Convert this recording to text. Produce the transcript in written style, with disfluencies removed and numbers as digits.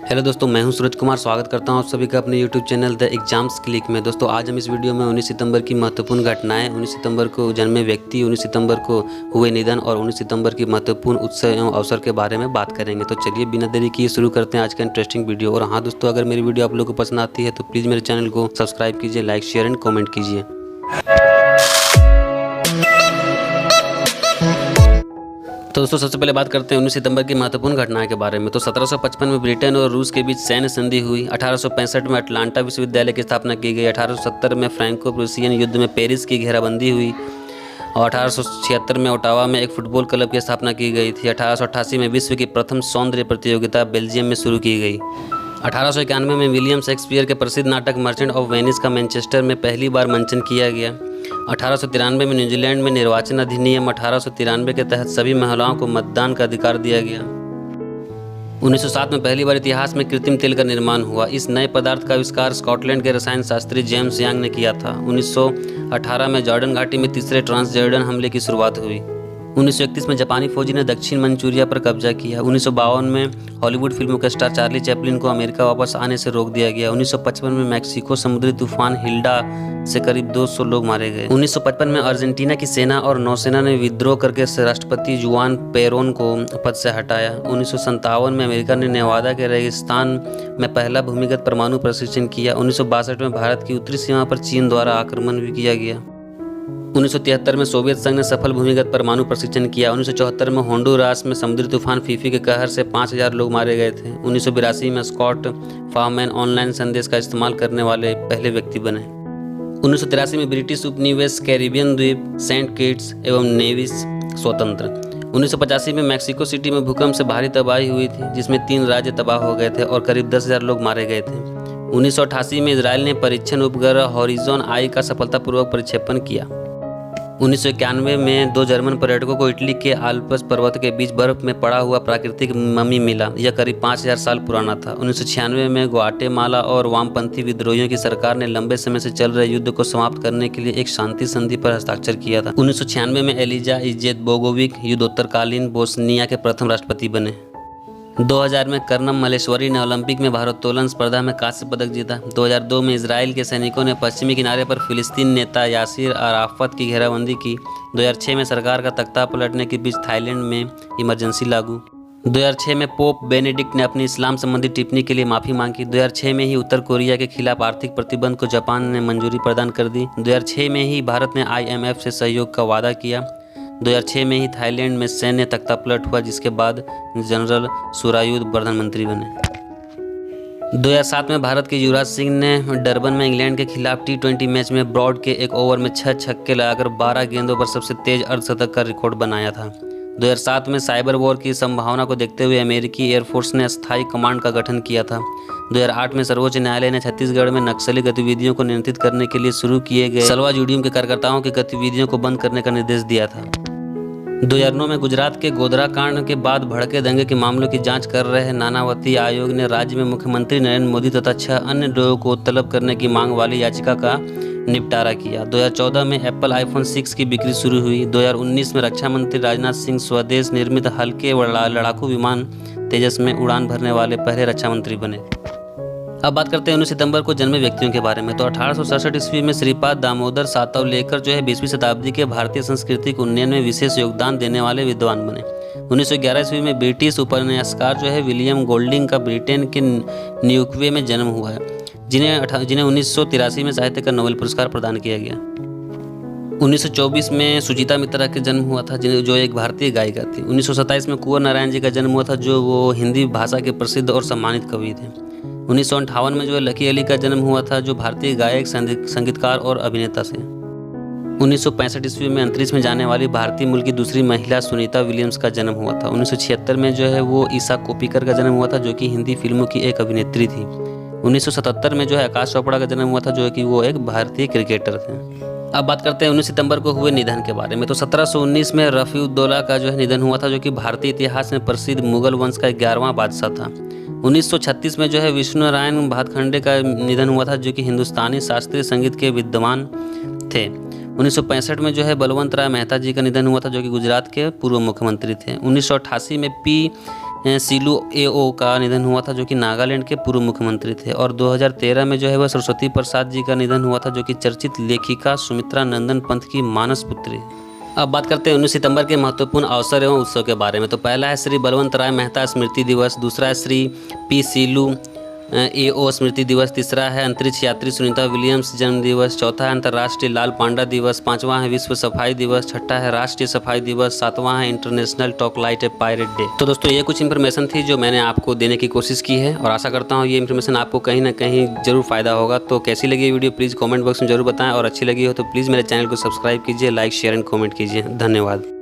Hello दोस्तों, मैं हूं सूरज कुमार। स्वागत करता हूं आप सभी का अपने YouTube channel the exams click में। दोस्तों, आज हम इस वीडियो में 19 सितंबर की महत्वपूर्ण घटनाएं, 19 सितंबर को जन्मे व्यक्ति, 19 सितंबर को हुए निधन और 19 सितंबर की महत्वपूर्ण उत्सव एवं अवसर के बारे में बात करेंगे। तो चलिए बिना देरी किए शुरू करते हैं आज का इंटरेस्टिंग वीडियो। और हाँ दोस्तों, अगर मेरी वीडियो आप लोगों को पसंद आती है तो प्लीज़ मेरे चैनल को सब्सक्राइब कीजिए, लाइक शेयर एंड कॉमेंट कीजिए। तो दोस्तों, सबसे पहले बात करते हैं 19 सितंबर की महत्वपूर्ण घटनाएं के बारे में। तो 1755 में ब्रिटेन और रूस के बीच सैन्य संधि हुई। 1865 में अटलांटा विश्वविद्यालय की स्थापना की गई। 1870 में फ्रैंको प्रूसियन युद्ध में पेरिस की घेराबंदी हुई और 1876 में ओटावा में एक फुटबॉल क्लब की स्थापना की गई थी। 1888 में विश्व की प्रथम सौंदर्य प्रतियोगिता बेल्जियम में शुरू की गई। 1891 में विलियम शेक्सपियर के प्रसिद्ध नाटक मर्चेंट ऑफ वेनिस का मैनचेस्टर में पहली बार मंचन किया गया। 1893 में न्यूजीलैंड में निर्वाचन अधिनियम 1893 के तहत सभी महिलाओं को मतदान का अधिकार दिया गया। 1907 में पहली बार इतिहास में कृत्रिम तेल का निर्माण हुआ। इस नए पदार्थ का आविष्कार स्कॉटलैंड के रसायन शास्त्री जेम्स यांग ने किया था। 1918 में जॉर्डन घाटी में तीसरे ट्रांसजॉर्डन हमले की शुरुआत हुई। 1931 में जापानी फौजी ने दक्षिण मंचूरिया पर कब्जा किया। 1952 में हॉलीवुड फिल्मों के स्टार चार्ली चैपलिन को अमेरिका वापस आने से रोक दिया गया। 1955 में मैक्सिको समुद्री तूफान हिल्डा से करीब 200 लोग मारे गए। 1955 में अर्जेंटीना की सेना और नौसेना ने विद्रोह करके राष्ट्रपति जुआन पेरोन को पद से हटाया। 1957 में अमेरिका ने नेवादा के रेगिस्तान में पहला भूमिगत परमाणु प्रशिक्षण किया। 1962 में भारत की उत्तरी सीमा पर चीन द्वारा आक्रमण भी किया गया। 1973 में सोवियत संघ ने सफल भूमिगत परमाणु प्रशिक्षण किया। 1974 में होंडुरास में समुद्री तूफान फीफी के कहर से 5000 लोग मारे गए थे। 1982 में स्कॉट फार्मैन ऑनलाइन संदेश का इस्तेमाल करने वाले पहले व्यक्ति बने। 1983 में ब्रिटिश उपनिवेश कैरिबियन द्वीप सेंट किट्स एवं नेविस स्वतंत्र। 1985 में मैक्सिको सिटी में भूकंप से भारी तबाही हुई थी, जिसमें 3 राज्य तबाह हो गए थे और करीब 10,000 लोग मारे गए थे। 1988 में इजराइल ने परीक्षण उपग्रह हॉरिजॉन आई का सफलतापूर्वक प्रक्षेपण किया। 1991 में 2 जर्मन पर्यटकों को इटली के आल्प्स पर्वत के बीच बर्फ में पड़ा हुआ प्राकृतिक ममी मिला। यह करीब 5000 साल पुराना था। 1996 में ग्वाटेमाला और वामपंथी विद्रोहियों की सरकार ने लंबे समय से चल रहे युद्ध को समाप्त करने के लिए एक शांति संधि पर हस्ताक्षर किया था। 1996 में एलिजा इजेतबेगोविच युद्धोत्तरकालीन बोस्निया के प्रथम राष्ट्रपति बने। 2000 में कर्नम मलेश्वरी ने ओलंपिक में भारोत्तोलन स्पर्धा में कांस्य पदक जीता। 2002 में इजराइल के सैनिकों ने पश्चिमी किनारे पर फिलिस्तीन नेता यासिर अराफत की घेराबंदी की। 2006 में सरकार का तख्ता पलटने के बीच थाईलैंड में इमरजेंसी लागू। 2006 में पोप बेनेडिक्ट ने अपनी इस्लाम संबंधी टिप्पणी के लिए माफ़ी मांगी। 2006 में ही उत्तर कोरिया के खिलाफ आर्थिक प्रतिबंध को जापान ने मंजूरी प्रदान कर दी। 2006 में ही भारत ने IMF से सहयोग का वादा किया। 2006 में ही थाईलैंड में सैन्य तख्तापलट हुआ, जिसके बाद जनरल सुरायुध प्रधानमंत्री बने। 2007 में भारत के युवराज सिंह ने डरबन में इंग्लैंड के खिलाफ T20 मैच में ब्रॉड के एक ओवर में 6 छक्के लगाकर 12 गेंदों पर सबसे तेज अर्धशतक का रिकॉर्ड बनाया था। 2007 में साइबर वॉर की संभावना को देखते हुए अमेरिकी एयरफोर्स ने अस्थायी कमांड का गठन किया था। 2008 में सर्वोच्च न्यायालय ने छत्तीसगढ़ में नक्सली गतिविधियों को नियंत्रित करने के लिए शुरू किए गए सलवा जुडियम के कार्यकर्ताओं की गतिविधियों को बंद करने का निर्देश दिया था। 2009 में गुजरात के गोधरा कांड के बाद भड़के दंगे के मामलों की जांच कर रहे नानावती आयोग ने राज्य में मुख्यमंत्री नरेंद्र मोदी तथा 6 अन्य लोगों को तलब करने की मांग वाली याचिका का निपटारा किया। 2014 में एप्पल iPhone 6 की बिक्री शुरू हुई। 2019 में रक्षा मंत्री राजनाथ सिंह स्वदेश निर्मित हल्के लड़ाकू विमान तेजस में उड़ान भरने वाले पहले रक्षा मंत्री बने। अब बात करते हैं 19 सितंबर को जन्मे व्यक्तियों के बारे में। तो 1867 ईस्वी में श्रीपाद दामोदर सातवलेकर 20वीं शताब्दी के भारतीय संस्कृति के उन्नयन में विशेष योगदान देने वाले विद्वान बने। 1911 ईस्वी में ब्रिटिश उपन्यासकार विलियम गोल्डिंग का ब्रिटेन के न्यूक्वे में जन्म हुआ है, जिन्हें 1983 में साहित्य का नोबेल पुरस्कार प्रदान किया गया। 1924 में सुचिता मित्रा का जन्म हुआ था, जो एक भारतीय गायिका थी। 1927 में कुंवर नारायण जी का जन्म हुआ था, जो वो हिंदी भाषा के प्रसिद्ध और सम्मानित कवि थे। 1958 में लकी अली का जन्म हुआ था, जो भारतीय गायक, संगीतकार और अभिनेता थे। 1965 ईस्वी में अंतरिक्ष में जाने वाली भारतीय मूल की दूसरी महिला सुनीता विलियम्स का जन्म हुआ था। 1976 में वो ईशा कोप्पिकर का जन्म हुआ था, जो कि हिंदी फिल्मों की एक अभिनेत्री थी। 1977 में आकाश चोपड़ा का जन्म हुआ था, जो कि वो एक भारतीय क्रिकेटर थे। अब बात करते हैं 19 सितंबर को हुए निधन के बारे में। तो 1719 में रफ़ी-उद-दौला का निधन हुआ था, जो कि भारतीय इतिहास में प्रसिद्ध मुगल वंश का 11वां बादशाह था। 1936 में विष्णु नारायण भातखंडे का निधन हुआ था, जो कि हिंदुस्तानी शास्त्रीय संगीत के विद्वान थे। 1965 में बलवंत राय मेहता जी का निधन हुआ था, जो कि गुजरात के पूर्व मुख्यमंत्री थे। 1988 में सिलू एओ का निधन हुआ था, जो कि नागालैंड के पूर्व मुख्यमंत्री थे। और 2013 में जो है वह सरस्वती प्रसाद जी का निधन हुआ था, जो कि चर्चित लेखिका सुमित्रा नंदन पंत की मानस पुत्री। अब बात करते हैं 19 सितंबर के महत्वपूर्ण अवसर एवं उत्सव के बारे में। तो पहला है श्री बलवंत राय मेहता स्मृति दिवस, दूसरा है श्री पी सिलू एओ स्मृति दिवस, तीसरा है अंतरिक्ष यात्री सुनीता विलियम्स जन्म दिवस, चौथा है अंतर्राष्ट्रीय लाल पांडा दिवस, पांचवा है विश्व सफाई दिवस, छठा है राष्ट्रीय सफाई दिवस, सातवां है इंटरनेशनल टॉक लाइट ए पायरेट डे। तो दोस्तों ये कुछ इन्फॉर्मेशन थी जो मैंने आपको देने की कोशिश की है और आशा करता हूँ ये इन्फॉर्मेशन आपको कहीं ना कहीं जरूर फायदा होगा। तो कैसी लगी ये वीडियो प्लीज़ कॉमेंट बॉक्स में जरूर बताएं और अच्छी लगी हो तो प्लीज़ मेरे चैनल को सब्सक्राइब कीजिए, लाइक शेयर एंड कॉमेंट कीजिए। धन्यवाद।